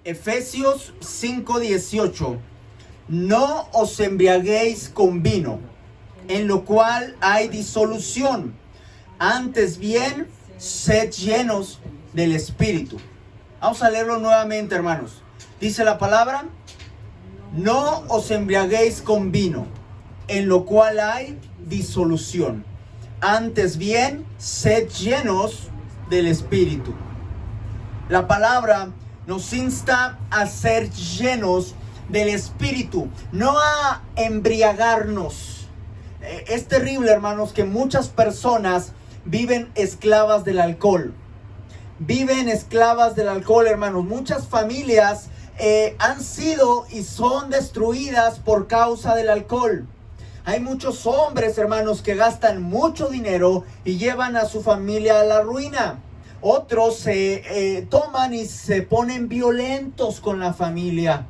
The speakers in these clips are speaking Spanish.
Efesios 5:18. No os embriaguéis con vino, en lo cual hay disolución. Antes bien, sed llenos del Espíritu. Vamos a leerlo nuevamente, hermanos. Dice la palabra: no os embriaguéis con vino, en lo cual hay disolución. Antes bien, sed llenos del Espíritu. La palabra nos insta a ser llenos del Espíritu, no a embriagarnos. Es terrible, hermanos, que muchas personas viven esclavas del alcohol. Viven esclavas del alcohol, hermanos. Muchas familias han sido y son destruidas por causa del alcohol. Hay muchos hombres, hermanos, que gastan mucho dinero y llevan a su familia a la ruina. Otros toman y se ponen violentos con la familia.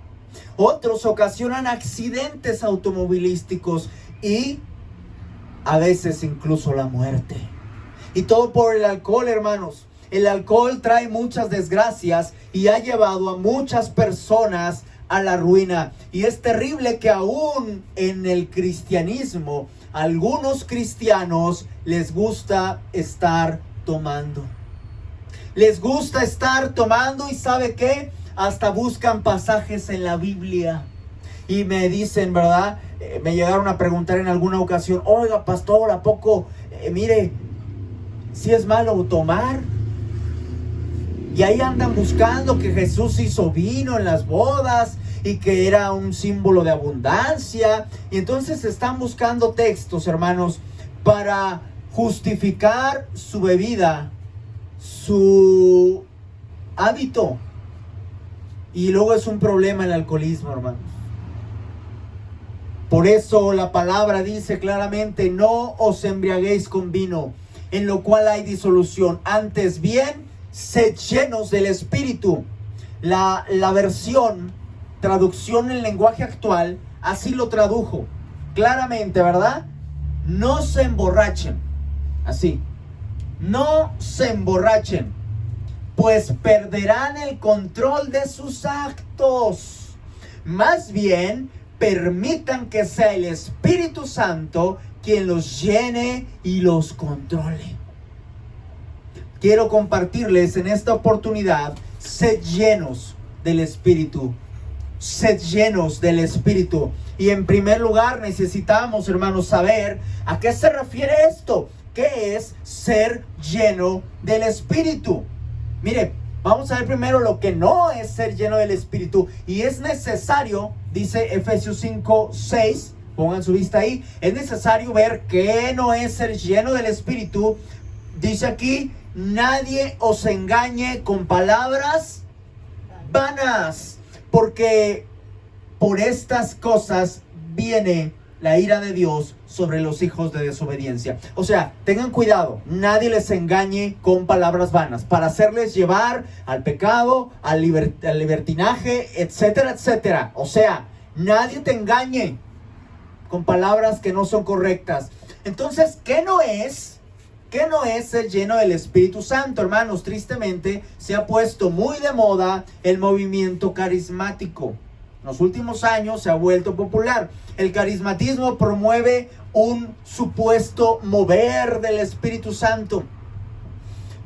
Otros ocasionan accidentes automovilísticos y a veces incluso la muerte. Y todo por el alcohol, hermanos. El alcohol trae muchas desgracias y ha llevado a muchas personas a la ruina. Y es terrible que aún en el cristianismo, a algunos cristianos les gusta estar tomando. Les gusta estar tomando y ¿sabe qué? Hasta buscan pasajes en la Biblia. Y me dicen, ¿verdad? Me llegaron a preguntar en alguna ocasión: oiga, pastor, ¿a poco, mire, si es malo tomar? Y ahí andan buscando que Jesús hizo vino en las bodas y que era un símbolo de abundancia. Y entonces están buscando textos, hermanos, para justificar su bebida, su hábito. Y luego es un problema el alcoholismo, hermanos. Por eso la palabra dice claramente: no os embriaguéis con vino, en lo cual hay disolución. Antes bien, sed llenos del Espíritu. La versión, traducción en lenguaje actual, así lo tradujo claramente, ¿verdad? No se emborrachen. Así. No se emborrachen, pues perderán el control de sus actos. Más bien, permitan que sea el Espíritu Santo quien los llene y los controle. Quiero compartirles en esta oportunidad: sed llenos del Espíritu. Sed llenos del Espíritu. Y en primer lugar necesitamos, hermanos, saber a qué se refiere esto. ¿Qué es ser lleno del Espíritu? Mire, vamos a ver primero lo que no es ser lleno del Espíritu. Y es necesario, dice Efesios 5:6, pongan su vista ahí. Es necesario ver qué no es ser lleno del Espíritu. Dice aquí: nadie os engañe con palabras vanas, porque por estas cosas viene la ira de Dios sobre los hijos de desobediencia. O sea, tengan cuidado, nadie les engañe con palabras vanas para hacerles llevar al pecado, al libertinaje, etcétera, etcétera. O sea, nadie te engañe con palabras que no son correctas. Entonces, ¿qué no es ser lleno del Espíritu Santo, hermanos? Tristemente se ha puesto muy de moda el movimiento carismático. En los últimos años se ha vuelto popular. El carismatismo promueve un supuesto mover del Espíritu Santo.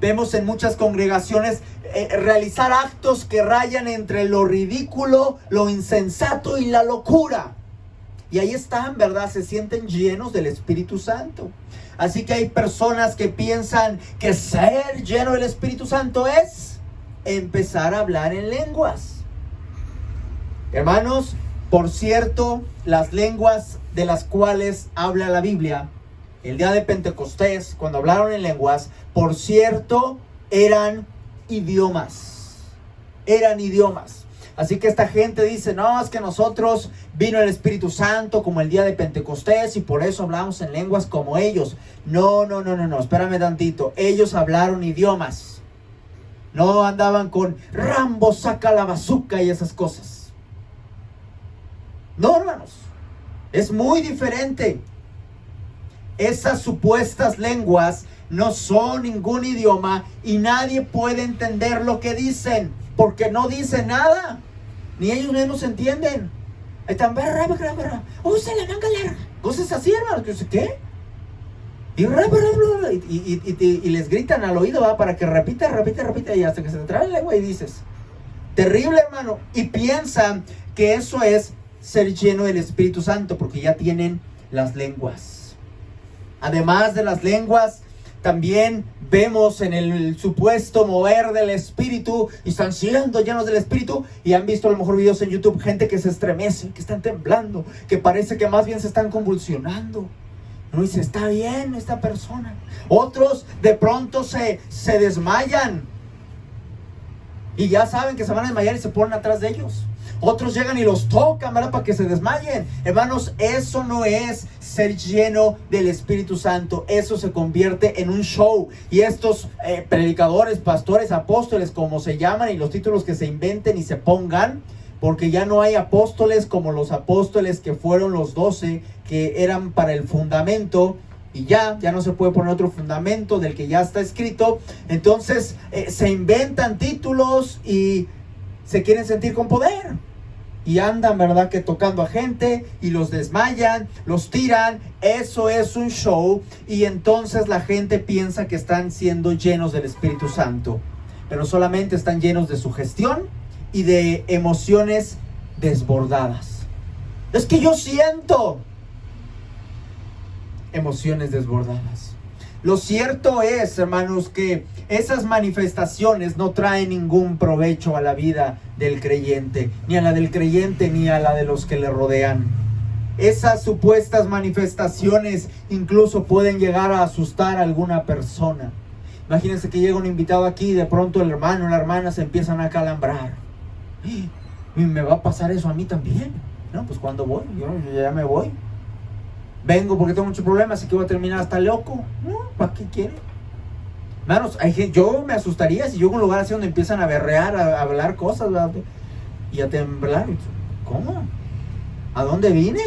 Vemos en muchas congregaciones realizar actos que rayan entre lo ridículo, lo insensato y la locura. Y ahí están, ¿verdad? Se sienten llenos del Espíritu Santo. Así que hay personas que piensan que ser lleno del Espíritu Santo es empezar a hablar en lenguas. Hermanos, por cierto, las lenguas de las cuales habla la Biblia, el día de Pentecostés, cuando hablaron en lenguas, por cierto, eran idiomas. Eran idiomas. Así que esta gente dice: no, es que nosotros vino el Espíritu Santo como el día de Pentecostés y por eso hablamos en lenguas como ellos. No, espérame tantito. Ellos hablaron idiomas. No andaban con Rambo saca la bazuca y esas cosas. No, hermanos, es muy diferente. Esas supuestas lenguas no son ningún idioma y nadie puede entender lo que dicen. porque no dicen nada, ni ellos mismos entienden. Están, usa la manga larga, cosas así, hermano. ¿Qué? Y les gritan al oído, ¿va? Para que repita, y hasta que se te trae la lengua y dices, terrible, hermano. Y piensan que eso es ser lleno del Espíritu Santo, porque ya tienen las lenguas. Además de las lenguas, también vemos en el supuesto mover del Espíritu, y están siendo llenos del Espíritu, y han visto a lo mejor videos en YouTube, gente que se estremece, que están temblando, que parece que más bien se están convulsionando. No dice, está bien esta persona. Otros de pronto se desmayan, y ya saben que se van a desmayar y se ponen atrás de ellos. Otros llegan y los tocan, ¿verdad? Para que se desmayen. Hermanos, eso no es ser lleno del Espíritu Santo. Eso se convierte en un show. Y estos predicadores, pastores, apóstoles, como se llaman, y los títulos que se inventen y se pongan, porque ya no hay apóstoles como los apóstoles que fueron los 12, que eran para el fundamento, y ya no se puede poner otro fundamento del que ya está escrito. Entonces se inventan títulos y se quieren sentir con poder, y andan, ¿verdad?, que tocando a gente y los desmayan, los tiran. Eso es un show, y entonces la gente piensa que están siendo llenos del Espíritu Santo, pero solamente están llenos de sugestión y de emociones desbordadas. Es que yo siento emociones desbordadas. Lo cierto es, hermanos, que esas manifestaciones no traen ningún provecho a la vida del creyente, ni a la del creyente, ni a la de los que le rodean. Esas supuestas manifestaciones incluso pueden llegar a asustar a alguna persona. Imagínense que llega un invitado aquí y de pronto el hermano o la hermana se empiezan a calambrar. ¿Y me va a pasar eso a mí también? No, pues ¿cuándo voy? Yo ya me voy. Vengo porque tengo muchos problemas y que voy a terminar hasta loco. No, ¿para qué quiere? Hermanos, yo me asustaría si yo en un lugar así donde empiezan a berrear, a hablar cosas, ¿verdad?, y a temblar. ¿Cómo? ¿A dónde vine?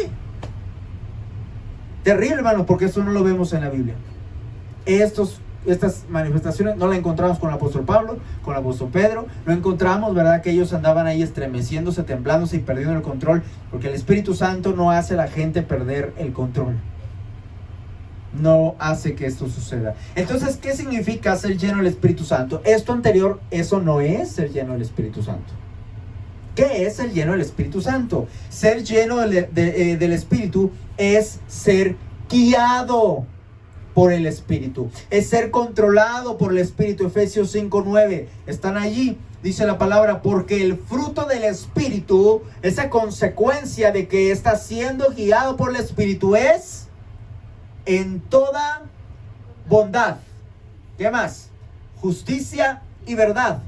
Terrible, hermanos, porque eso no lo vemos en la Biblia. Estas manifestaciones no las encontramos con el apóstol Pablo, con el apóstol Pedro. No encontramos, ¿verdad?, que ellos andaban ahí estremeciéndose, temblándose y perdiendo el control, porque el Espíritu Santo no hace a la gente perder el control. No hace que esto suceda. Entonces, ¿qué significa ser lleno del Espíritu Santo? Esto anterior, eso no es ser lleno del Espíritu Santo. ¿Qué es ser lleno del Espíritu Santo? Ser lleno del Espíritu es ser guiado por el Espíritu, es ser controlado por el Espíritu. Efesios 5:9, están allí, dice la palabra, porque el fruto del Espíritu, esa consecuencia de que está siendo guiado por el Espíritu, es en toda bondad. ¿Qué más? Justicia y verdad.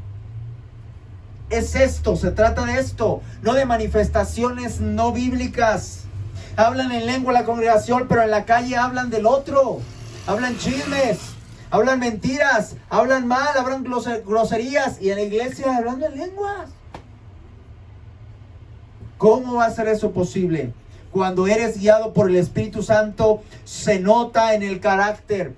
Es esto, se trata de esto, no de manifestaciones no bíblicas. Hablan en lengua la congregación, pero en la calle hablan del otro. Hablan chismes, hablan mentiras, hablan mal, hablan groserías, y en la iglesia hablando en lenguas. ¿Cómo va a ser eso posible? Cuando eres guiado por el Espíritu Santo, se nota en el carácter.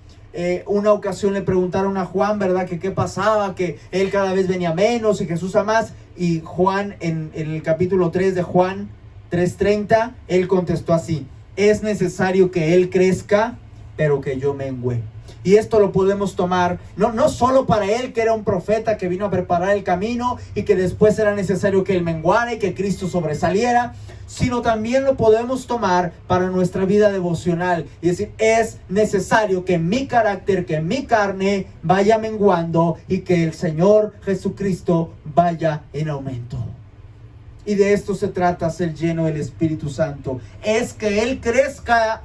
Una ocasión le preguntaron a Juan, ¿verdad?, que qué pasaba, que él cada vez venía menos y Jesús a más. Y Juan, en el capítulo 3 de Juan 3:30, él contestó así: es necesario que él crezca, pero que yo mengüe. Y esto lo podemos tomar no solo para él, que era un profeta que vino a preparar el camino y que después era necesario que él menguara y que Cristo sobresaliera, sino también lo podemos tomar para nuestra vida devocional y decir, es necesario que mi carácter, que mi carne vaya menguando y que el Señor Jesucristo vaya en aumento. Y de esto se trata, ser lleno del Espíritu Santo. Es que Él crezca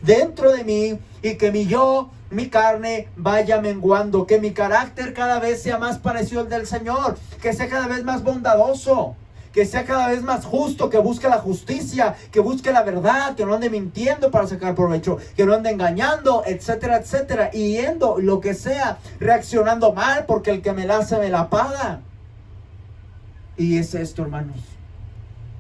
dentro de mí y que mi carne vaya menguando, que mi carácter cada vez sea más parecido al del Señor, que sea cada vez más bondadoso, que sea cada vez más justo, que busque la justicia, que busque la verdad, que no ande mintiendo para sacar provecho, que no ande engañando, etcétera, etcétera, y yendo lo que sea, reaccionando mal, porque el que me la hace me la paga. Y es esto, hermanos,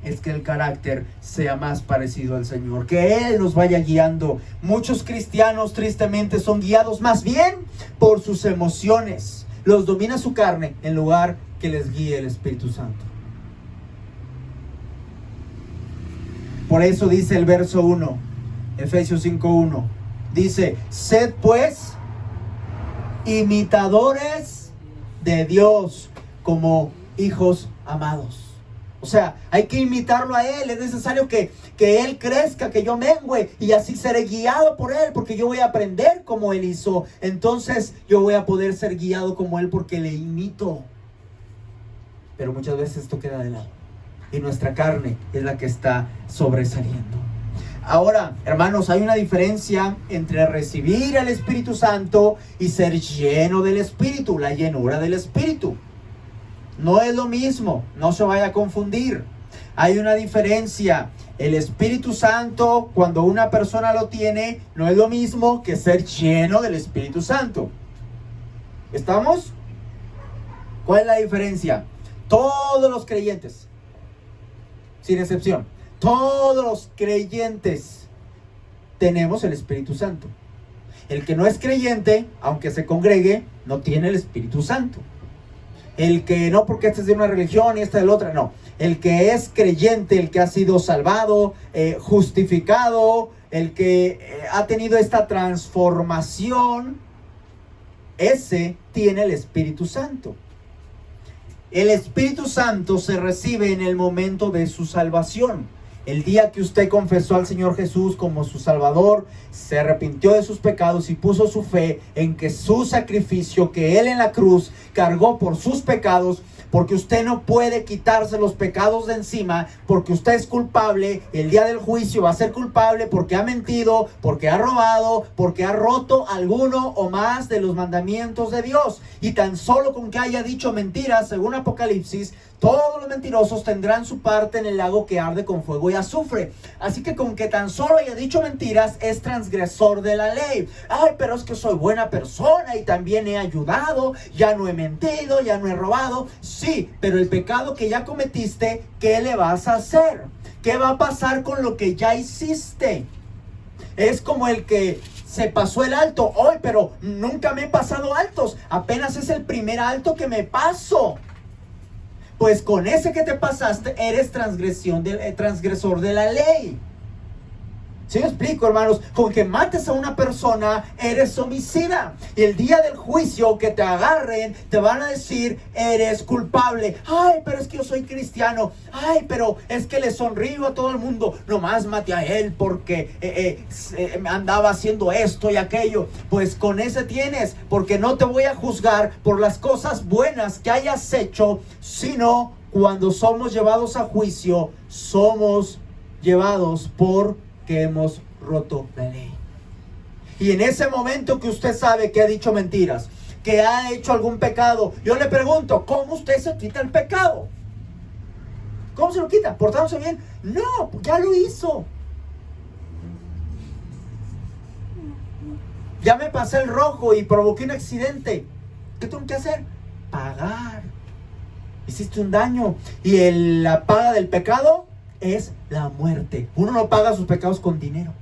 es que el carácter sea más parecido al Señor, que Él nos vaya guiando. Muchos cristianos tristemente son guiados más bien por sus emociones. Los domina su carne en lugar que les guíe el Espíritu Santo. Por eso dice el verso 1, Efesios 5:1. Dice, sed pues imitadores de Dios como hijos amados. O sea, hay que imitarlo a Él. Es necesario que Él crezca, que yo mengüe, y así seré guiado por Él, porque yo voy a aprender como Él hizo. Entonces yo voy a poder ser guiado como Él porque le imito. Pero muchas veces esto queda de lado y nuestra carne es la que está sobresaliendo. Ahora, hermanos, hay una diferencia entre recibir el Espíritu Santo y ser lleno del Espíritu, la llenura del Espíritu. No es lo mismo, no se vaya a confundir. Hay una diferencia. El Espíritu Santo, cuando una persona lo tiene, no es lo mismo que ser lleno del Espíritu Santo. ¿Estamos? ¿Cuál es la diferencia? Todos los creyentes, sin excepción, todos los creyentes tenemos el Espíritu Santo. El que no es creyente, aunque se congregue, no tiene el Espíritu Santo. El que no, porque este es de una religión y este de la otra, no. El que es creyente, el que ha sido salvado, justificado, el que ha tenido esta transformación, ese tiene el Espíritu Santo. El Espíritu Santo se recibe en el momento de su salvación. El día que usted confesó al Señor Jesús como su Salvador, se arrepintió de sus pecados y puso su fe en que su sacrificio, que Él en la cruz cargó por sus pecados, porque usted no puede quitarse los pecados de encima, porque usted es culpable. El día del juicio va a ser culpable porque ha mentido, porque ha robado, porque ha roto alguno o más de los mandamientos de Dios. Y tan solo con que haya dicho mentiras, según Apocalipsis, todos los mentirosos tendrán su parte en el lago que arde con fuego y azufre. Así que con que tan solo haya dicho mentiras, es transgresor de la ley. Ay, pero es que soy buena persona y también he ayudado, ya no he mentido, ya no he robado. Sí, pero el pecado que ya cometiste, ¿qué le vas a hacer? ¿Qué va a pasar con lo que ya hiciste? Es como el que se pasó el alto. Hoy, pero nunca me he pasado altos. Apenas es el primer alto que me paso. Pues con ese que te pasaste, eres transgresor de la ley. ¿Sí me explico, hermanos? Con que mates a una persona, eres homicida. Y el día del juicio que te agarren, te van a decir, eres culpable. Ay, pero es que yo soy cristiano. Ay, pero es que le sonrío a todo el mundo. Nomás maté a él porque andaba haciendo esto y aquello. Pues con ese tienes, porque no te voy a juzgar por las cosas buenas que hayas hecho, sino cuando somos llevados a juicio, somos llevados por que hemos roto la ley. Y en ese momento que usted sabe que ha dicho mentiras, que ha hecho algún pecado, yo le pregunto, ¿cómo usted se quita el pecado? ¿Cómo se lo quita? ¿Portándose bien? No, ya lo hizo. Ya me pasé el rojo y provoqué un accidente. ¿Qué tengo que hacer? Pagar. Hiciste un daño. Y la paga del pecado es la muerte. Uno no paga sus pecados con dinero.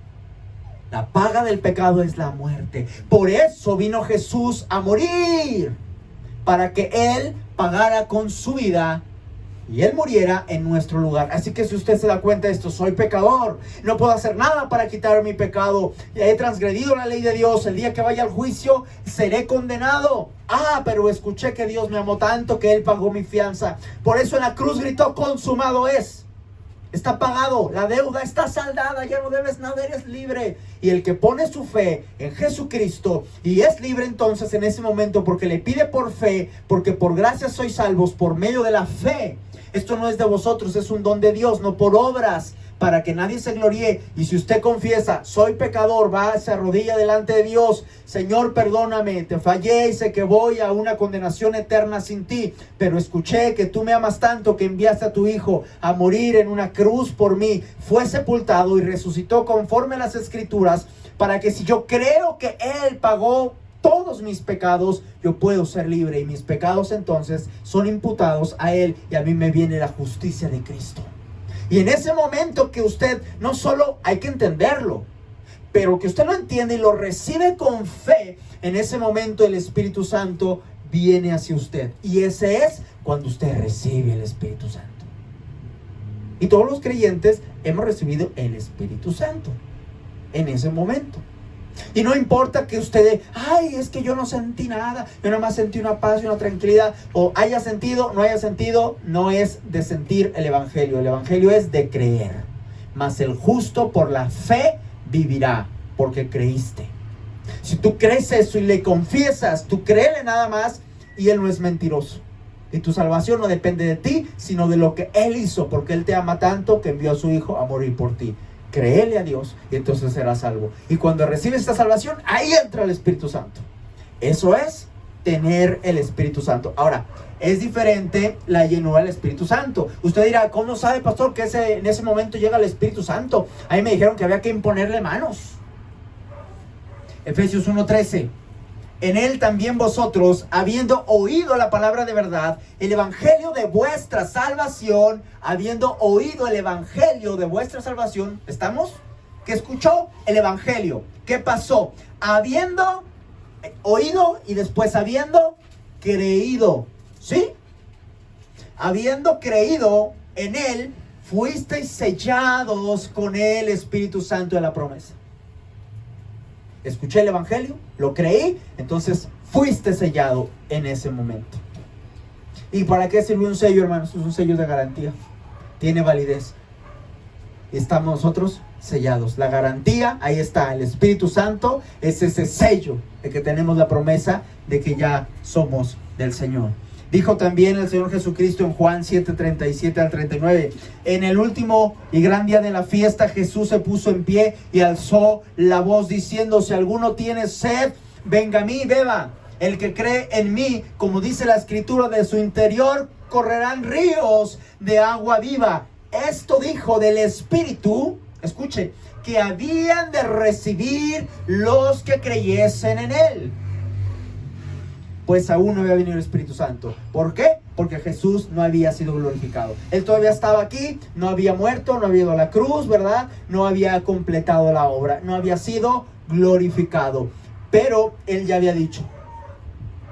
La paga del pecado es la muerte. Por eso vino Jesús a morir, para que Él pagara con su vida y Él muriera en nuestro lugar. Así que si usted se da cuenta de esto, soy pecador, no puedo hacer nada para quitar mi pecado, he transgredido la ley de Dios, el día que vaya al juicio seré condenado. Ah, pero escuché que Dios me amó tanto que Él pagó mi fianza. Por eso en la cruz gritó, consumado es. Está pagado, la deuda está saldada, ya no debes nada, eres libre. Y el que pone su fe en Jesucristo y es libre entonces en ese momento, porque le pide por fe, porque por gracia sois salvos por medio de la fe. Esto no es de vosotros, es un don de Dios, no por obras, para que nadie se gloríe. Y si usted confiesa, soy pecador, va, se arrodilla delante de Dios, Señor, perdóname, te fallé y sé que voy a una condenación eterna sin ti, pero escuché que tú me amas tanto que enviaste a tu Hijo a morir en una cruz por mí, fue sepultado y resucitó conforme a las Escrituras, para que si yo creo que Él pagó todos mis pecados, yo puedo ser libre, y mis pecados entonces son imputados a Él, y a mí me viene la justicia de Cristo. Y en ese momento que usted no solo hay que entenderlo, pero que usted lo entiende y lo recibe con fe, en ese momento el Espíritu Santo viene hacia usted. Y ese es cuando usted recibe el Espíritu Santo. Y todos los creyentes hemos recibido el Espíritu Santo en ese momento. Y no importa que usted, ay, es que yo no sentí nada, yo nada más sentí una paz y una tranquilidad, o haya sentido, no haya sentido, no es de sentir el Evangelio. El Evangelio es de creer. Mas el justo por la fe vivirá, porque creíste. Si tú crees eso y le confiesas, tú créele nada más, y Él no es mentiroso. Y tu salvación no depende de ti, sino de lo que Él hizo, porque Él te ama tanto que envió a su Hijo a morir por ti. Créele a Dios y entonces serás salvo. Y cuando recibes esta salvación, ahí entra el Espíritu Santo. Eso es tener el Espíritu Santo. Ahora, es diferente la llenura del Espíritu Santo. Usted dirá, ¿cómo sabe, pastor, que en ese momento llega el Espíritu Santo? A mí me dijeron que había que imponerle manos. Efesios 1:13. En Él también vosotros, habiendo oído la palabra de verdad, el evangelio de vuestra salvación, habiendo oído el evangelio de vuestra salvación, ¿estamos? ¿Qué escuchó? El evangelio. ¿Qué pasó? Habiendo oído y después habiendo creído. ¿Sí? Habiendo creído en Él, fuisteis sellados con el Espíritu Santo de la promesa. Escuché el evangelio, lo creí, entonces fuiste sellado en ese momento. ¿Y para qué sirve un sello, hermanos? Es un sello de garantía. Tiene validez. Estamos nosotros sellados. La garantía, ahí está, el Espíritu Santo es ese sello de que tenemos la promesa de que ya somos del Señor. Dijo también el Señor Jesucristo en Juan 7:37 al 39. En el último y gran día de la fiesta, Jesús se puso en pie y alzó la voz diciendo: si alguno tiene sed, venga a mí y beba. El que cree en mí, como dice la Escritura, de su interior correrán ríos de agua viva. Esto dijo del Espíritu, escuche, que habían de recibir los que creyesen en Él. Pues aún no había venido el Espíritu Santo. ¿Por qué? Porque Jesús no había sido glorificado. Él todavía estaba aquí, no había muerto, no había ido a la cruz, ¿verdad? No había completado la obra, no había sido glorificado. Pero Él ya había dicho,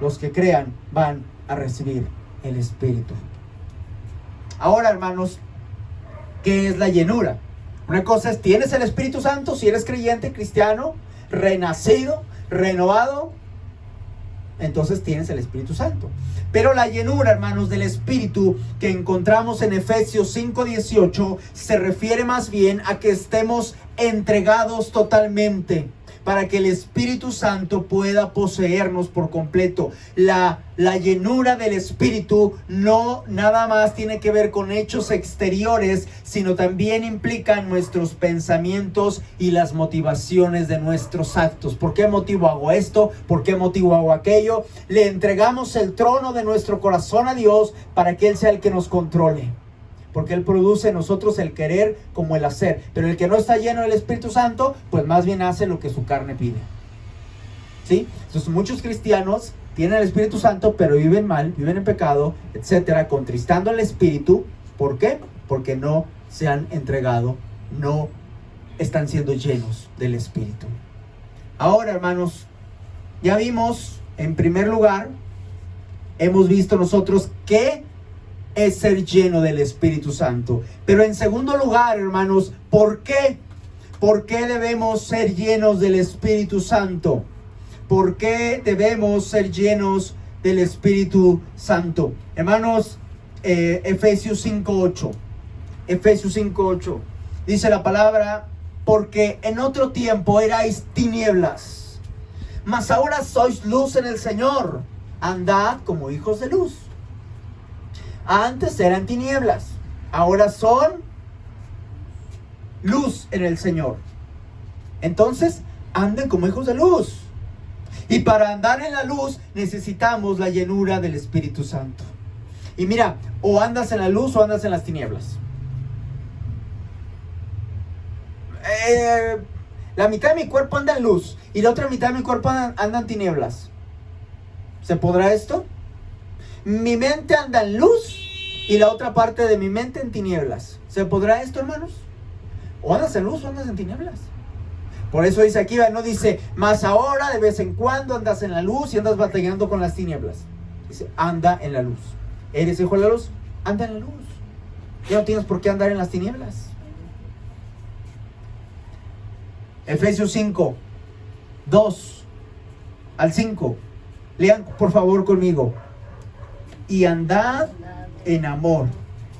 los que crean van a recibir el Espíritu. Ahora, hermanos, ¿qué es la llenura? Una cosa es, tienes el Espíritu Santo si eres creyente, cristiano, renacido, renovado, entonces tienes el Espíritu Santo. Pero la llenura, hermanos, del Espíritu que encontramos en Efesios 5:18 se refiere más bien a que estemos entregados totalmente para que el Espíritu Santo pueda poseernos por completo. La llenura del Espíritu no nada más tiene que ver con hechos exteriores, sino también implica nuestros pensamientos y las motivaciones de nuestros actos. ¿Por qué motivo hago esto? ¿Por qué motivo hago aquello? Le entregamos el trono de nuestro corazón a Dios para que Él sea el que nos controle. Porque Él produce en nosotros el querer como el hacer. Pero el que no está lleno del Espíritu Santo, pues más bien hace lo que su carne pide. ¿Sí? Entonces muchos cristianos tienen el Espíritu Santo, pero viven mal, viven en pecado, etcétera, contristando al Espíritu. ¿Por qué? Porque no se han entregado, no están siendo llenos del Espíritu. Ahora, hermanos, ya vimos, en primer lugar, hemos visto nosotros que es ser lleno del Espíritu Santo. Pero en segundo lugar, hermanos, ¿por qué? ¿Por qué debemos ser llenos del Espíritu Santo? ¿Por qué debemos ser llenos del Espíritu Santo? Hermanos, Efesios 5:8. Efesios 5:8. Dice la palabra: porque en otro tiempo erais tinieblas, mas ahora sois luz en el Señor. Andad como hijos de luz. Antes eran tinieblas, ahora son luz en el Señor. Entonces, anden como hijos de luz. Y para andar en la luz necesitamos la llenura del Espíritu Santo. Y mira, o andas en la luz o andas en las tinieblas. La mitad de mi cuerpo anda en luz y la otra mitad de mi cuerpo anda en tinieblas. ¿Se podrá esto? Mi mente anda en luz y la otra parte de mi mente en tinieblas. ¿Se podrá esto, hermanos? O andas en luz o andas en tinieblas. Por eso dice aquí, no dice, más ahora de vez en cuando andas en la luz y andas batallando con las tinieblas. Dice, anda en la luz. ¿Eres hijo de la luz? Anda en la luz. Ya no tienes por qué andar en las tinieblas. Efesios 5, 2 al 5. Lean por favor conmigo. Y andad en amor,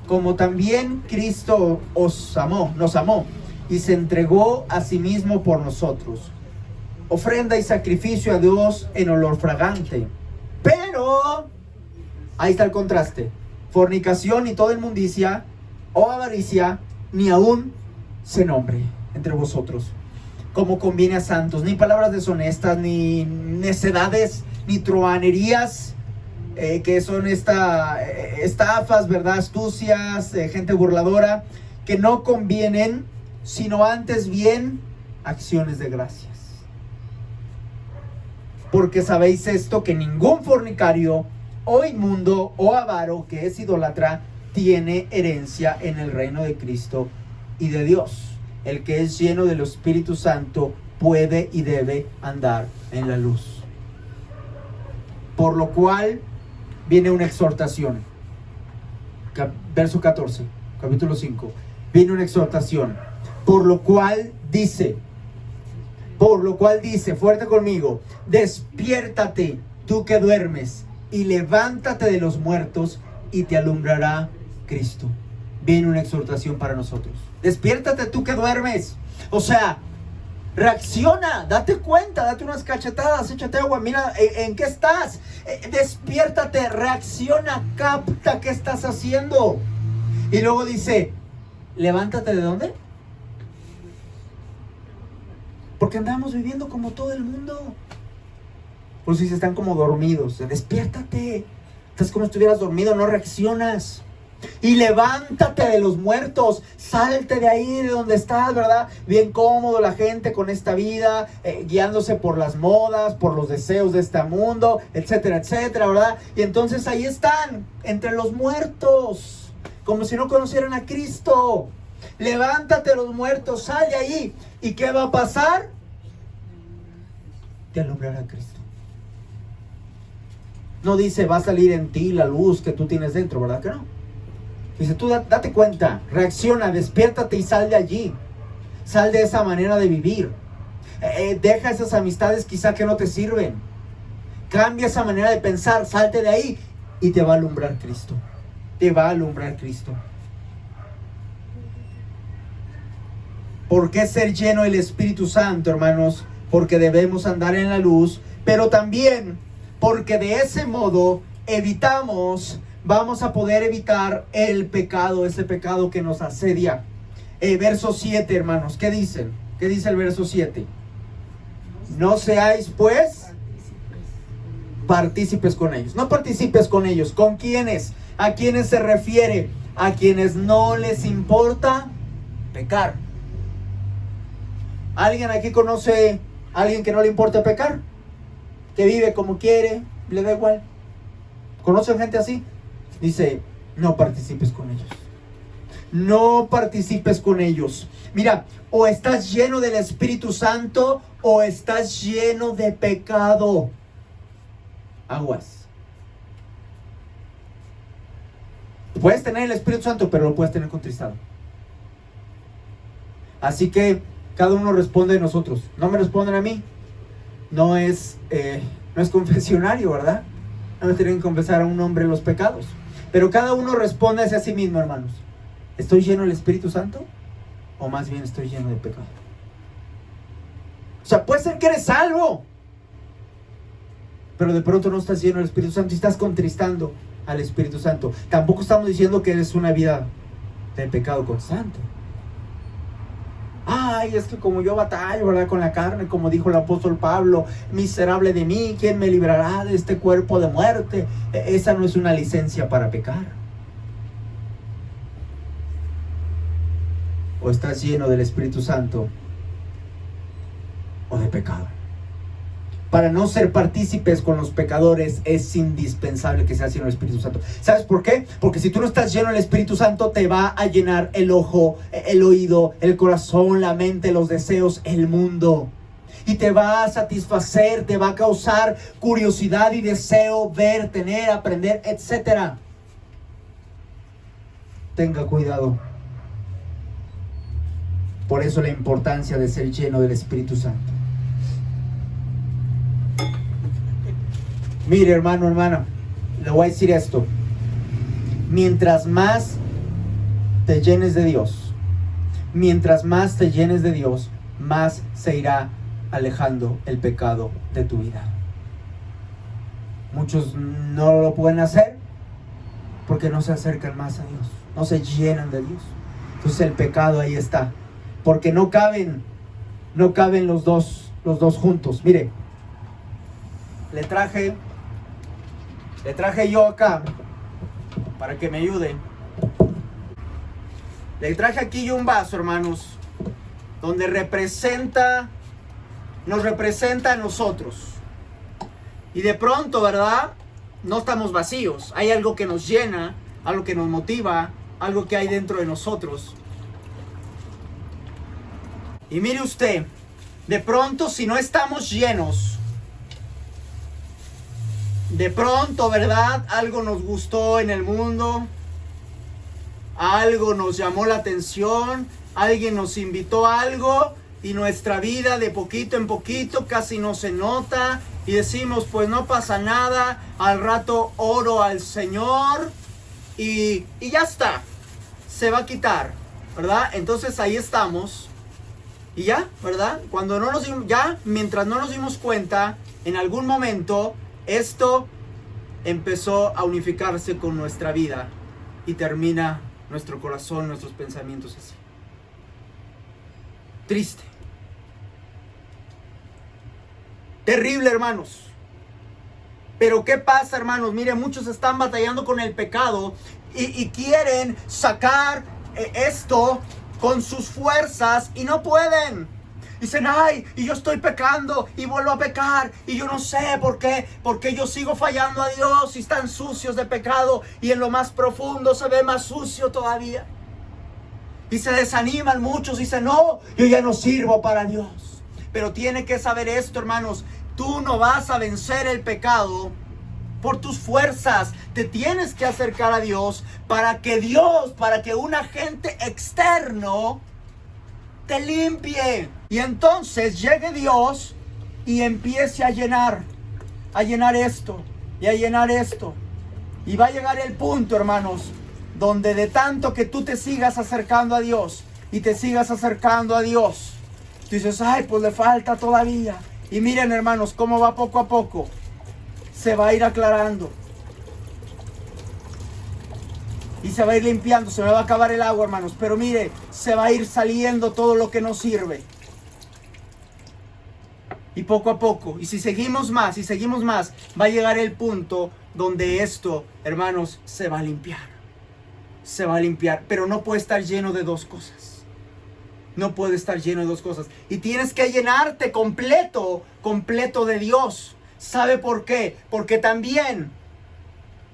como también Cristo nos amó, y se entregó a sí mismo por nosotros, ofrenda y sacrificio a Dios en olor fragante. Pero, ahí está el contraste: fornicación y toda inmundicia o avaricia, ni aún se nombre entre vosotros, como conviene a santos, ni palabras deshonestas, ni necedades, ni truhanerías, que son estafas, ¿verdad? Astucias, gente burladora, que no convienen, sino antes bien acciones de gracias. Porque sabéis esto, que ningún fornicario, o inmundo, o avaro, que es idólatra, tiene herencia en el reino de Cristo y de Dios. El que es lleno del Espíritu Santo puede y debe andar en la luz. Por lo cual viene una exhortación. Verso 14, capítulo 5. Viene una exhortación. Por lo cual dice, fuerte conmigo: despiértate tú que duermes, y levántate de los muertos, y te alumbrará Cristo. Viene una exhortación para nosotros. Despiértate tú que duermes. O sea, reacciona, date cuenta, date unas cachetadas, échate agua, mira en qué estás. Despiértate, reacciona, capta qué estás haciendo. Y luego dice, levántate ¿de dónde? Porque andamos viviendo como todo el mundo. Por si se están como dormidos. Despiértate. Estás como si estuvieras dormido, no reaccionas. Y levántate de los muertos. Salte de ahí, de donde estás, ¿verdad? Bien cómodo la gente con esta vida, guiándose por las modas, por los deseos de este mundo, etcétera, etcétera, ¿verdad? Y entonces ahí están, entre los muertos, como si no conocieran a Cristo. Levántate de los muertos, sal de ahí. ¿Y qué va a pasar? Te alumbrará Cristo. No dice, va a salir en ti la luz que tú tienes dentro, ¿verdad que no? Dice, tú date cuenta, reacciona, despiértate y sal de allí. Sal de esa manera de vivir. Deja esas amistades quizá que no te sirven. Cambia esa manera de pensar, salte de ahí y te va a alumbrar Cristo. Te va a alumbrar Cristo. ¿Por qué ser lleno del Espíritu Santo, hermanos? Porque debemos andar en la luz, pero también porque de ese modo vamos a poder evitar el pecado, ese pecado que nos asedia. Verso 7, hermanos, ¿qué dicen? ¿Qué dice el verso 7? No seáis pues partícipes con ellos. No participes con ellos. ¿Con quiénes? ¿A quiénes se refiere? A quienes no les importa pecar. ¿Alguien aquí conoce a alguien que no le importa pecar? Que vive como quiere, le da igual. ¿Conocen gente así? Dice, no participes con ellos. No participes con ellos. Mira, o estás lleno del Espíritu Santo o estás lleno de pecado. Aguas. Puedes tener el Espíritu Santo, pero lo puedes tener contristado. Así que cada uno responde de nosotros. No me responden a mí. No es confesionario, ¿verdad? No me tienen que confesar a un hombre los pecados. Pero cada uno responde hacia sí mismo, hermanos. ¿Estoy lleno del Espíritu Santo? ¿O más bien estoy lleno de pecado? O sea, puede ser que eres salvo, pero de pronto no estás lleno del Espíritu Santo y estás contristando al Espíritu Santo. Tampoco estamos diciendo que eres una vida de pecado constante. Ay, es que como yo batallo, ¿verdad? Con la carne, como dijo el apóstol Pablo, miserable de mí, ¿quién me librará de este cuerpo de muerte? Esa no es una licencia para pecar. O estás lleno del Espíritu Santo o de pecado. Para no ser partícipes con los pecadores es indispensable que seas lleno del Espíritu Santo. ¿Sabes por qué? Porque si tú no estás lleno del Espíritu Santo, te va a llenar el ojo, el oído, el corazón, la mente, los deseos, el mundo. y te va a satisfacer, te va a causar curiosidad y deseo ver, tener, aprender, etc. Tenga cuidado. Por eso la importancia de ser lleno del Espíritu Santo. Mire, hermano, hermana, le voy a decir esto. Mientras más te llenes de Dios, mientras más te llenes de Dios, más se irá alejando el pecado de tu vida. Muchos no lo pueden hacer porque no se acercan más a Dios, no se llenan de Dios. Entonces el pecado ahí está, porque no caben los dos juntos. Mire, le traje yo acá para que me ayude. Le traje aquí yo un vaso, hermanos, donde nos representa a nosotros. Y de pronto, ¿verdad? No estamos vacíos. Hay algo que nos llena, algo que nos motiva, algo que hay dentro de nosotros. Y mire usted, de pronto si no estamos llenos, de pronto, ¿verdad? Algo nos gustó en el mundo, algo nos llamó la atención, alguien nos invitó a algo y nuestra vida de poquito en poquito casi no se nota y decimos, pues no pasa nada, al rato oro al Señor y ya está, se va a quitar, ¿verdad? Entonces ahí estamos y ya, ¿verdad? Mientras no nos dimos cuenta, en algún momento esto empezó a unificarse con nuestra vida y termina nuestro corazón, nuestros pensamientos así. Triste. Terrible, hermanos. Pero ¿qué pasa, hermanos? Miren, muchos están batallando con el pecado y quieren sacar esto con sus fuerzas y no pueden. Dicen, ay, y yo estoy pecando y vuelvo a pecar y yo no sé por qué, porque yo sigo fallando a Dios y están sucios de pecado y en lo más profundo se ve más sucio todavía. Y se desaniman muchos, dicen, no, yo ya no sirvo para Dios. Pero tiene que saber esto, hermanos, tú no vas a vencer el pecado por tus fuerzas. Te tienes que acercar a Dios para que un agente externo te limpie. Y entonces llegue Dios y empiece a llenar esto y a llenar esto. Y va a llegar el punto, hermanos, donde de tanto que tú te sigas acercando a Dios y te sigas acercando a Dios, tú dices, ay, pues le falta todavía. Y miren, hermanos, cómo va poco a poco. Se va a ir aclarando. Y se va a ir limpiando, se me va a acabar el agua, hermanos. Pero mire, se va a ir saliendo todo lo que no sirve. Y poco a poco, y si seguimos más, va a llegar el punto donde esto, hermanos, se va a limpiar. Se va a limpiar, pero no puede estar lleno de dos cosas. No puede estar lleno de dos cosas. Y tienes que llenarte completo de Dios. ¿Sabe por qué? Porque también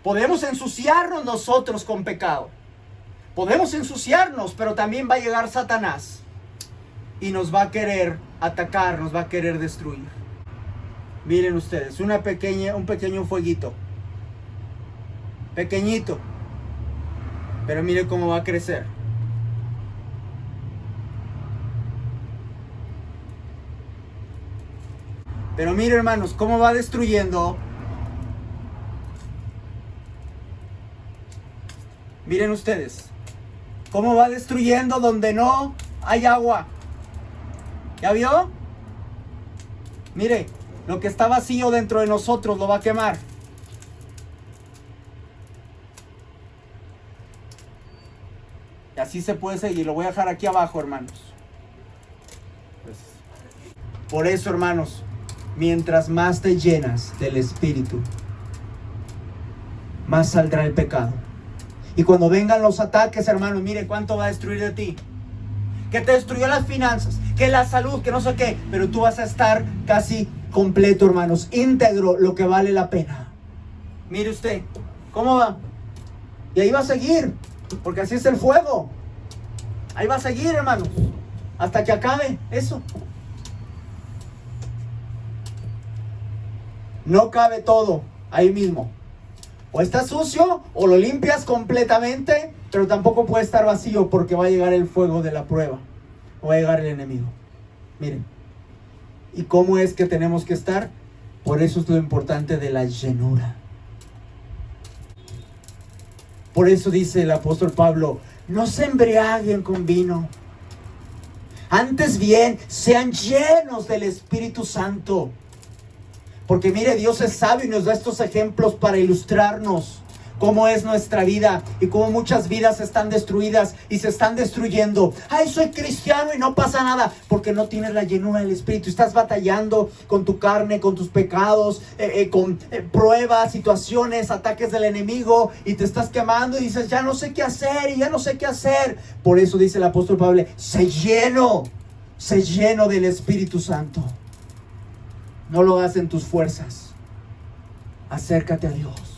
podemos ensuciarnos nosotros con pecado. Podemos ensuciarnos, pero también va a llegar Satanás y nos va a querer atacar, nos va a querer destruir. Miren ustedes, un pequeño fueguito. Pequeñito. Pero miren cómo va a crecer. Pero miren, hermanos, cómo va destruyendo. Miren ustedes, cómo va destruyendo donde no hay agua. ¿Ya vio? Mire, lo que está vacío dentro de nosotros lo va a quemar. Y así se puede seguir. Lo voy a dejar aquí abajo, hermanos. Por eso, hermanos, mientras más te llenas del Espíritu, más saldrá el pecado. Y cuando vengan los ataques, hermanos, mire cuánto va a destruir de ti. Que te destruyó las finanzas, que la salud, que no sé qué. Pero tú vas a estar casi completo, hermanos, íntegro, lo que vale la pena. Mire usted, ¿cómo va? Y ahí va a seguir, porque así es el fuego. Ahí va a seguir, hermanos, hasta que acabe eso. No cabe todo ahí mismo. O está sucio o lo limpias completamente, pero tampoco puede estar vacío porque va a llegar el fuego de la prueba. O va a llegar el enemigo. Miren. ¿Y cómo es que tenemos que estar? Por eso es lo importante de la llenura. Por eso dice el apóstol Pablo, no se embriaguen con vino. Antes bien, sean llenos del Espíritu Santo. Porque mire, Dios es sabio y nos da estos ejemplos para ilustrarnos cómo es nuestra vida y cómo muchas vidas están destruidas y se están destruyendo. Ay, soy cristiano y no pasa nada, porque no tienes la llenura del Espíritu. Estás batallando con tu carne, con tus pecados, con pruebas, situaciones, ataques del enemigo, y te estás quemando y dices, ya no sé qué hacer y ya no sé qué hacer. Por eso dice el apóstol Pablo, sé lleno del Espíritu Santo. No lo hagas en tus fuerzas. Acércate a Dios.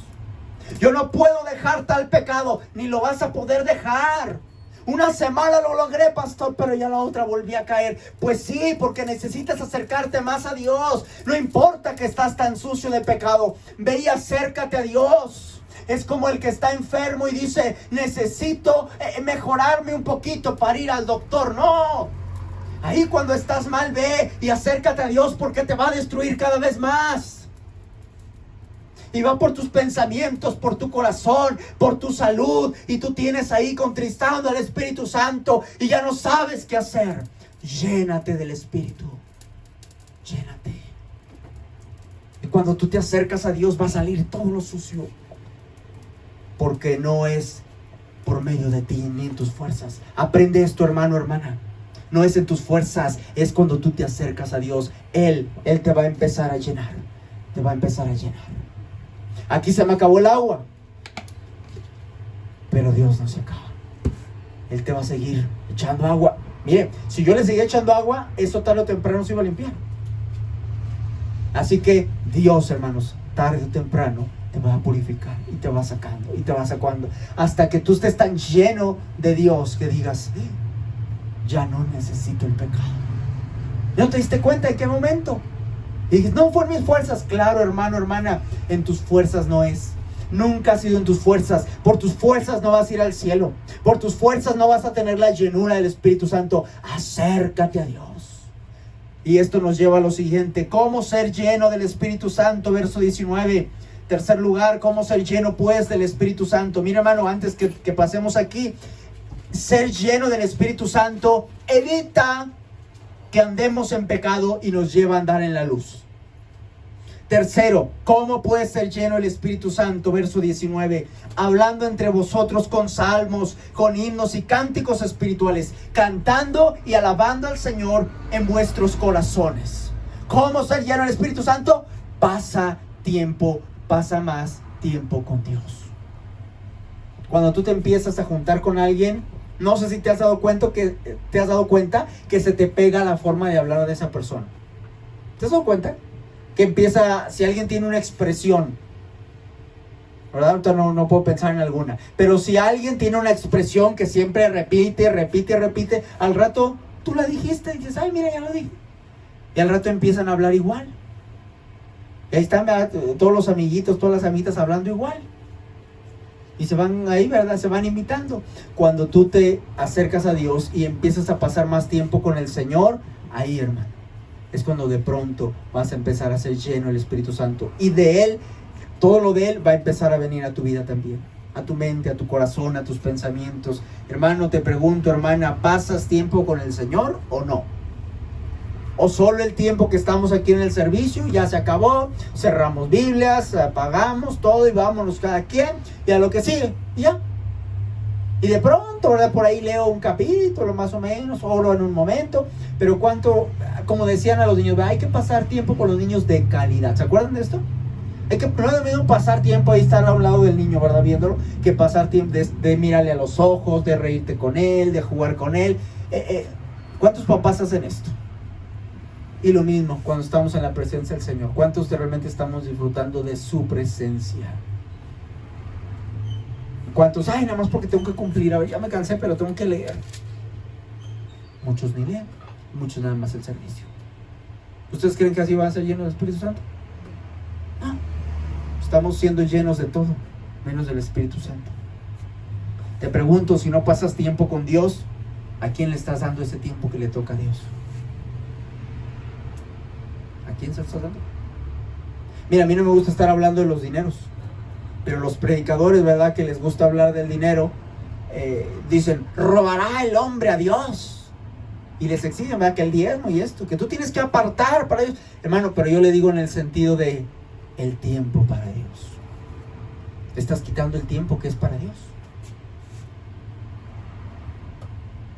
Yo no puedo dejar tal pecado, ni lo vas a poder dejar. Una semana lo logré, pastor, pero ya la otra volví a caer. Pues sí, porque necesitas acercarte más a Dios. No importa que estás tan sucio de pecado, ve y acércate a Dios. Es como el que está enfermo y dice, necesito mejorarme un poquito para ir al doctor. No. Ahí cuando estás mal, ve y acércate a Dios, porque te va a destruir cada vez más. Y va por tus pensamientos, por tu corazón, por tu salud. Y tú tienes ahí contristando al Espíritu Santo y ya no sabes qué hacer. Llénate del Espíritu. Llénate. Y cuando tú te acercas a Dios va a salir todo lo sucio. Porque no es por medio de ti ni en tus fuerzas. Aprende esto, hermano, hermana. No es en tus fuerzas, es cuando tú te acercas a Dios. Él te va a empezar a llenar. Te va a empezar a llenar. Aquí se me acabó el agua, pero Dios no se acaba. Él te va a seguir echando agua. Mire, si yo le seguía echando agua, eso tarde o temprano se iba a limpiar. Así que Dios, hermanos, tarde o temprano te va a purificar y te va sacando y te va sacando hasta que tú estés tan lleno de Dios que digas, ya no necesito el pecado. ¿No te diste cuenta en qué momento? Y dices, no fue en mis fuerzas. Claro, hermano, hermana, en tus fuerzas no es. Nunca ha sido en tus fuerzas. Por tus fuerzas no vas a ir al cielo. Por tus fuerzas no vas a tener la llenura del Espíritu Santo. Acércate a Dios. Y esto nos lleva a lo siguiente. ¿Cómo ser lleno del Espíritu Santo? Verso 19. Tercer lugar, ¿cómo ser lleno pues del Espíritu Santo? Mira, hermano, antes que pasemos aquí. Ser lleno del Espíritu Santo evita que andemos en pecado y nos lleva a andar en la luz. Tercero, ¿cómo puede ser lleno el Espíritu Santo? Verso 19, hablando entre vosotros con salmos, con himnos y cánticos espirituales, cantando y alabando al Señor en vuestros corazones. ¿Cómo ser lleno del Espíritu Santo? Pasa más tiempo con Dios. Cuando tú te empiezas a juntar con alguien, no sé si te has dado cuenta que se te pega la forma de hablar de esa persona. ¿Te has dado cuenta? Que empieza, si alguien tiene una expresión, ¿verdad? Ahorita no puedo pensar en alguna, pero si alguien tiene una expresión que siempre repite, al rato tú la dijiste y dices, ay, mira, ya lo dije. Y al rato empiezan a hablar igual. Y ahí están, ¿verdad? Todos los amiguitos, todas las amiguitas hablando igual. Y se van ahí, ¿verdad? Se van imitando. Cuando tú te acercas a Dios y empiezas a pasar más tiempo con el Señor, ahí, hermano, es cuando de pronto vas a empezar a ser lleno del Espíritu Santo. Y de Él, todo lo de Él va a empezar a venir a tu vida también. A tu mente, a tu corazón, a tus pensamientos. Hermano, te pregunto, hermana, ¿pasas tiempo con el Señor o no? O solo el tiempo que estamos aquí en el servicio, ya se acabó, cerramos Biblias, apagamos todo y vámonos cada quien, y a lo que sigue, y ya. Y de pronto, ¿verdad? Por ahí leo un capítulo más o menos, oro en un momento, pero cuánto, como decían a los niños, hay que pasar tiempo con los niños de calidad. ¿Se acuerdan de esto? No es lo mismo pasar tiempo ahí, estar a un lado del niño, ¿verdad? Viéndolo, que pasar tiempo de mirarle a los ojos, de reírte con él, de jugar con él. ¿Cuántos papás hacen esto? Y lo mismo cuando estamos en la presencia del Señor. ¿Cuántos realmente estamos disfrutando de su presencia? ¿Cuántos? Ay, nada más porque tengo que cumplir. A ver, ya me cansé, pero tengo que leer. Muchos ni leen. Muchos nada más el servicio. ¿Ustedes creen que así va a ser lleno del Espíritu Santo? Estamos siendo llenos de todo, menos del Espíritu Santo. Te pregunto, si no pasas tiempo con Dios, ¿a quién le estás dando ese tiempo que le toca a Dios? ¿A quién se lo estás dando? Mira, a mí no me gusta estar hablando de los dineros, pero los predicadores, ¿verdad?, que les gusta hablar del dinero, dicen, robará el hombre a Dios. Y les exigen, ¿verdad?, que el diezmo y esto, que tú tienes que apartar para Dios. Hermano, pero yo le digo en el sentido de el tiempo para Dios. Estás quitando el tiempo que es para Dios.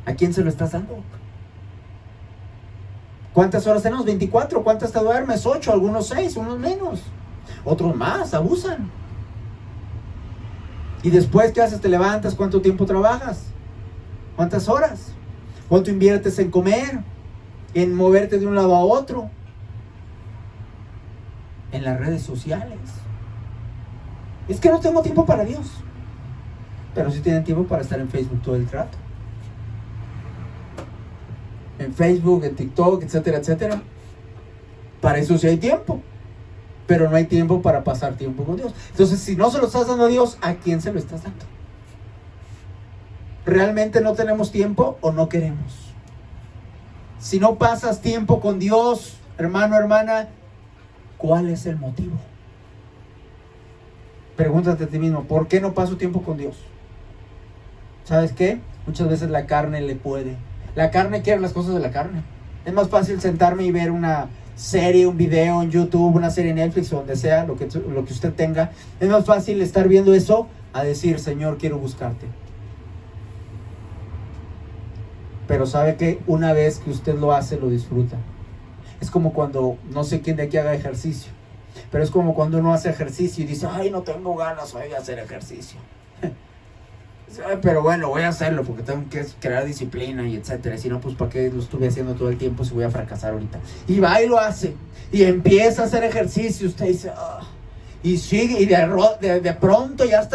¿A quién se lo estás dando? ¿Cuántas horas tenemos? 24. ¿Cuántas te duermes? 8, algunos 6, unos menos, otros más, abusan. Y después, ¿qué haces? Te levantas, ¿cuánto tiempo trabajas? ¿Cuántas horas? ¿Cuánto inviertes en comer? En moverte de un lado a otro, en las redes sociales. Es que no tengo tiempo para Dios, pero sí tienen tiempo para estar en Facebook todo el rato, en Facebook, en TikTok, etcétera, etcétera. Para eso sí hay tiempo, pero no hay tiempo para pasar tiempo con Dios. Entonces, si no se lo estás dando a Dios, ¿a quién se lo estás dando? ¿Realmente no tenemos tiempo o no queremos? Si no pasas tiempo con Dios, hermano, hermana, ¿cuál es el motivo? Pregúntate a ti mismo, ¿por qué no paso tiempo con Dios? ¿Sabes qué? Muchas veces la carne le puede. La carne quiere las cosas de la carne. Es más fácil sentarme y ver una serie, un video en YouTube, una serie en Netflix o donde sea, lo que usted tenga. Es más fácil estar viendo eso a decir, Señor, quiero buscarte. Pero sabe que una vez que usted lo hace, lo disfruta. Es como cuando, no sé quién de aquí haga ejercicio, pero es como cuando uno hace ejercicio y dice, ay, no tengo ganas hoy de hacer ejercicio. Pero bueno, voy a hacerlo porque tengo que crear disciplina y etcétera. Si no, pues ¿para qué lo estuve haciendo todo el tiempo si voy a fracasar ahorita? Y va y lo hace. Y empieza a hacer ejercicio. Usted dice, ah. Y sigue, y de pronto ya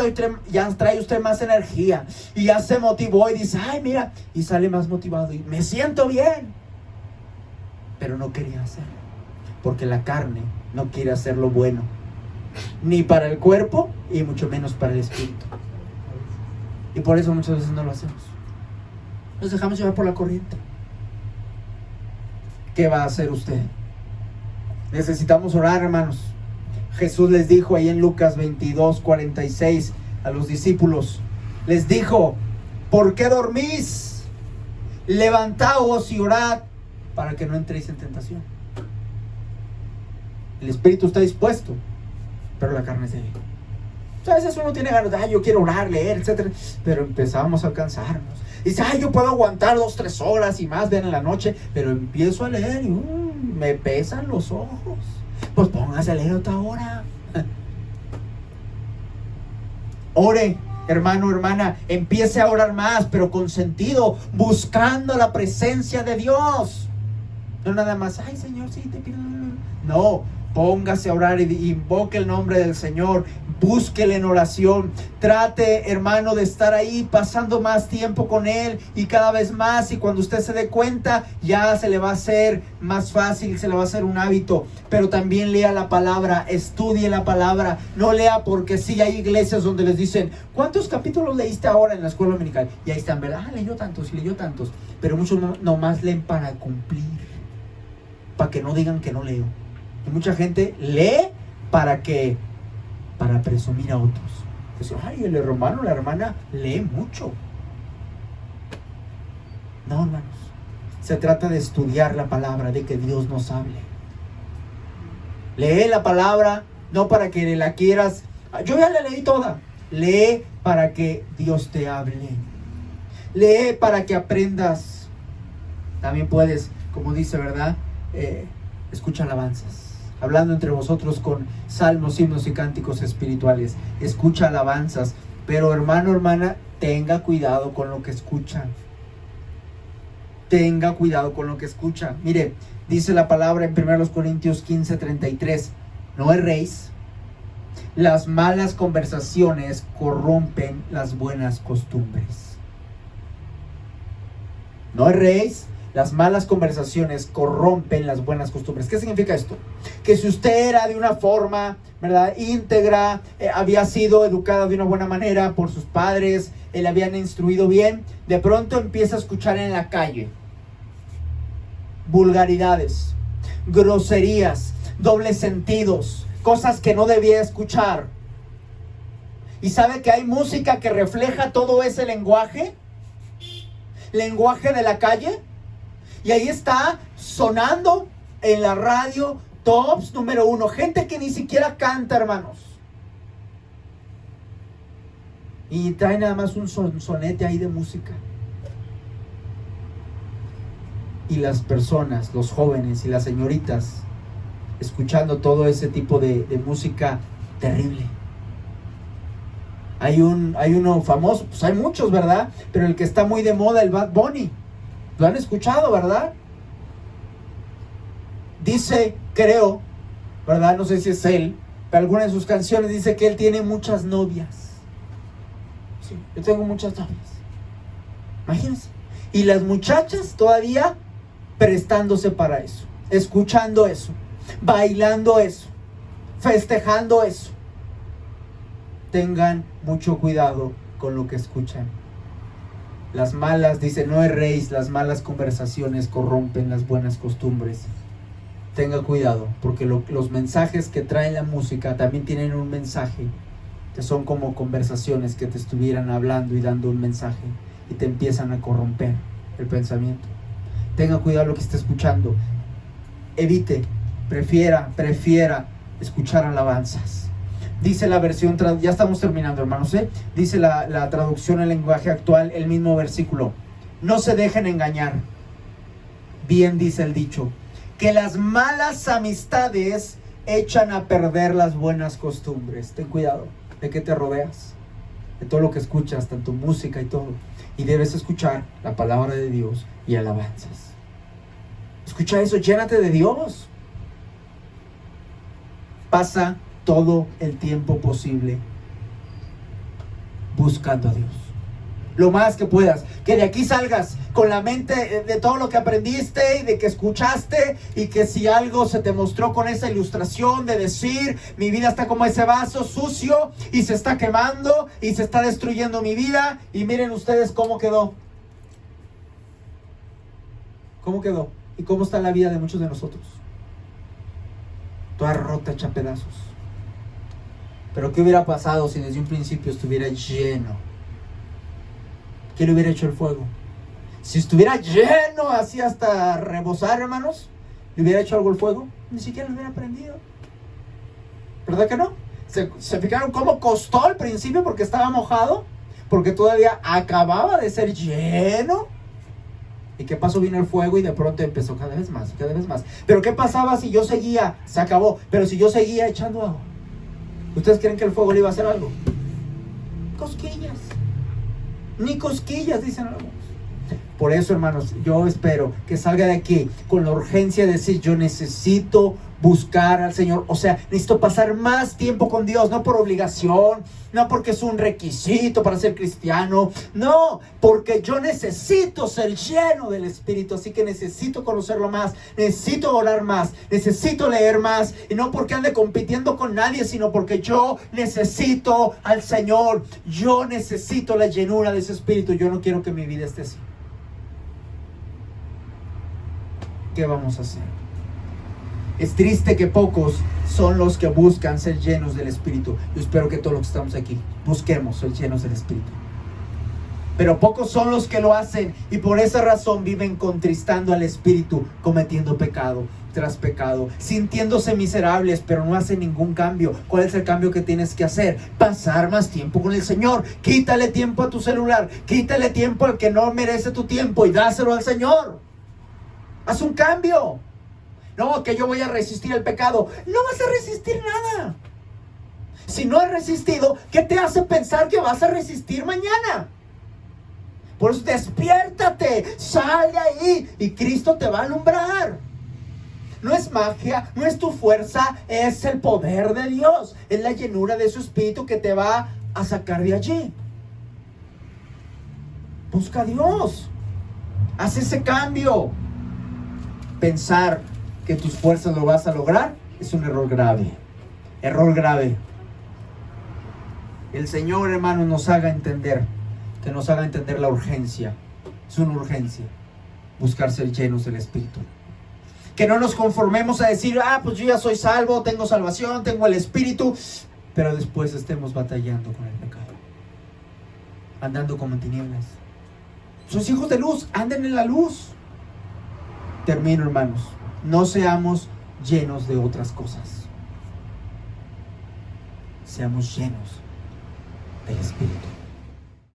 trae usted más energía. Y ya se motivó y dice, ay, mira. Y sale más motivado y me siento bien. Pero no quería hacerlo. Porque la carne no quiere hacer lo bueno. Ni para el cuerpo y mucho menos para el espíritu. Y por eso muchas veces no lo hacemos. Nos dejamos llevar por la corriente. ¿Qué va a hacer usted? Necesitamos orar, hermanos. Jesús les dijo ahí en Lucas 22:46 a los discípulos. Les dijo, ¿por qué dormís? Levantaos y orad para que no entréis en tentación. El espíritu está dispuesto, pero la carne es débil. A veces uno tiene ganas de, yo quiero orar, leer, etcétera, pero empezamos a cansarnos. Y dice, yo puedo aguantar 2-3 horas y más, ven en la noche, pero empiezo a leer y me pesan los ojos. Pues póngase a leer otra hora. Ore, hermano, hermana, empiece a orar más, pero con sentido, buscando la presencia de Dios. No nada más, ay, Señor, sí, te pido. No, póngase a orar y invoque el nombre del Señor. Búsquele en oración. Trate, hermano, de estar ahí pasando más tiempo con Él y cada vez más. Y cuando usted se dé cuenta, ya se le va a hacer más fácil, se le va a hacer un hábito. Pero también lea la palabra, estudie la palabra. No lea porque sí hay iglesias donde les dicen, ¿cuántos capítulos leíste ahora en la escuela dominical? Y ahí están, ¿verdad? Leyó tantos. Pero muchos nomás leen para cumplir, para que no digan que no leo. Y mucha gente lee para presumir a otros. Dice, ay, el hermano, la hermana lee mucho. No, hermanos. Se trata de estudiar la palabra, de que Dios nos hable. Lee la palabra, no para que la quieras. Yo ya la leí toda. Lee para que Dios te hable. Lee para que aprendas. También puedes, como dice, ¿verdad? Escucha alabanzas. Hablando entre vosotros con salmos, himnos y cánticos espirituales. Escucha alabanzas. Pero hermano, hermana, tenga cuidado con lo que escucha. Tenga cuidado con lo que escucha. Mire, dice la palabra en 1 Corintios 15:33. No erréis. Las malas conversaciones corrompen las buenas costumbres. No erréis. Las malas conversaciones corrompen las buenas costumbres. ¿Qué significa esto? Que si usted era de una forma, ¿verdad?, íntegra, había sido educada de una buena manera por sus padres, le habían instruido bien, de pronto empieza a escuchar en la calle vulgaridades, groserías, dobles sentidos, cosas que no debía escuchar. ¿Y sabe que hay música que refleja todo ese lenguaje de la calle? Y ahí está sonando en la radio tops número 1. Gente que ni siquiera canta, hermanos. Y trae nada más un sonete ahí de música. Y las personas, los jóvenes y las señoritas, escuchando todo ese tipo de música terrible. Hay uno famoso, pues hay muchos, ¿verdad? Pero el que está muy de moda, el Bad Bunny. ¿Lo han escuchado, verdad? Dice, creo, ¿verdad? No sé si es él, pero alguna de sus canciones dice que él tiene muchas novias. Sí, yo tengo muchas novias. Imagínense. Y las muchachas todavía prestándose para eso, escuchando eso, bailando eso, festejando eso. Tengan mucho cuidado con lo que escuchan. Las malas, dice, no erréis, las malas conversaciones corrompen las buenas costumbres. Tenga cuidado, porque los mensajes que trae la música también tienen un mensaje, que son como conversaciones que te estuvieran hablando y dando un mensaje, y te empiezan a corromper el pensamiento. Tenga cuidado lo que esté escuchando. Evite, prefiera escuchar alabanzas. Dice la versión, ya estamos terminando, hermanos, dice la traducción en lenguaje actual, el mismo versículo. No se dejen engañar. Bien dice el dicho, que las malas amistades echan a perder las buenas costumbres. Ten cuidado de qué te rodeas, de todo lo que escuchas, tanto música y todo. Y debes escuchar la palabra de Dios y alabanzas. Escucha eso, llénate de Dios. Pasa todo el tiempo posible buscando a Dios, lo más que puedas, que de aquí salgas con la mente de todo lo que aprendiste y de que escuchaste, y que si algo se te mostró con esa ilustración de decir, mi vida está como ese vaso sucio y se está quemando y se está destruyendo mi vida, y miren ustedes cómo quedó y cómo está la vida de muchos de nosotros, toda rota, hecha pedazos. Pero ¿qué hubiera pasado si desde un principio estuviera lleno? ¿Qué le hubiera hecho el fuego? Si estuviera lleno así hasta rebosar, hermanos, ¿le hubiera hecho algo el fuego? Ni siquiera lo hubiera prendido. ¿Verdad que no? ¿Se fijaron cómo costó al principio porque estaba mojado? Porque todavía acababa de ser lleno. ¿Y qué pasó? Vino el fuego y de pronto empezó cada vez más y cada vez más. ¿Pero qué pasaba si yo seguía? Se acabó. Pero si yo seguía echando agua, ¿ustedes creen que el fuego le iba a hacer algo? Cosquillas. Ni cosquillas, dicen algunos. Por eso, hermanos, yo espero que salga de aquí con la urgencia de decir, yo necesito buscar al Señor. O sea, necesito pasar más tiempo con Dios, no por obligación, no porque es un requisito para ser cristiano, no, porque yo necesito ser lleno del Espíritu, así que necesito conocerlo más, necesito orar más, necesito leer más, y no porque ande compitiendo con nadie, sino porque yo necesito al Señor, yo necesito la llenura de ese Espíritu. Yo no quiero que mi vida esté así. ¿Qué vamos a hacer? Es triste que pocos son los que buscan ser llenos del Espíritu. Yo espero que todos los que estamos aquí busquemos ser llenos del Espíritu. Pero pocos son los que lo hacen, y por esa razón viven contristando al Espíritu, cometiendo pecado tras pecado, sintiéndose miserables, pero no hacen ningún cambio. ¿Cuál es el cambio que tienes que hacer? Pasar más tiempo con el Señor. Quítale tiempo a tu celular, quítale tiempo al que no merece tu tiempo y dáselo al Señor. Haz un cambio. No, que yo voy a resistir el pecado. No vas a resistir nada. Si no has resistido, ¿qué te hace pensar que vas a resistir mañana? Por eso despiértate, sal de ahí y Cristo te va a alumbrar. No es magia, no es tu fuerza, es el poder de Dios. Es la llenura de su Espíritu que te va a sacar de allí. Busca a Dios. Haz ese cambio. Pensar que tus fuerzas lo vas a lograr es un error grave. Error grave. El Señor, hermano, nos haga entender, que nos haga entender la urgencia. Es una urgencia buscar ser llenos del Espíritu. Que no nos conformemos a decir, pues yo ya soy salvo, tengo salvación, tengo el Espíritu, pero después estemos batallando con el pecado, andando como en tinieblas. Sus hijos de luz, anden en la luz. Termino, hermanos. No seamos llenos de otras cosas. Seamos llenos del Espíritu.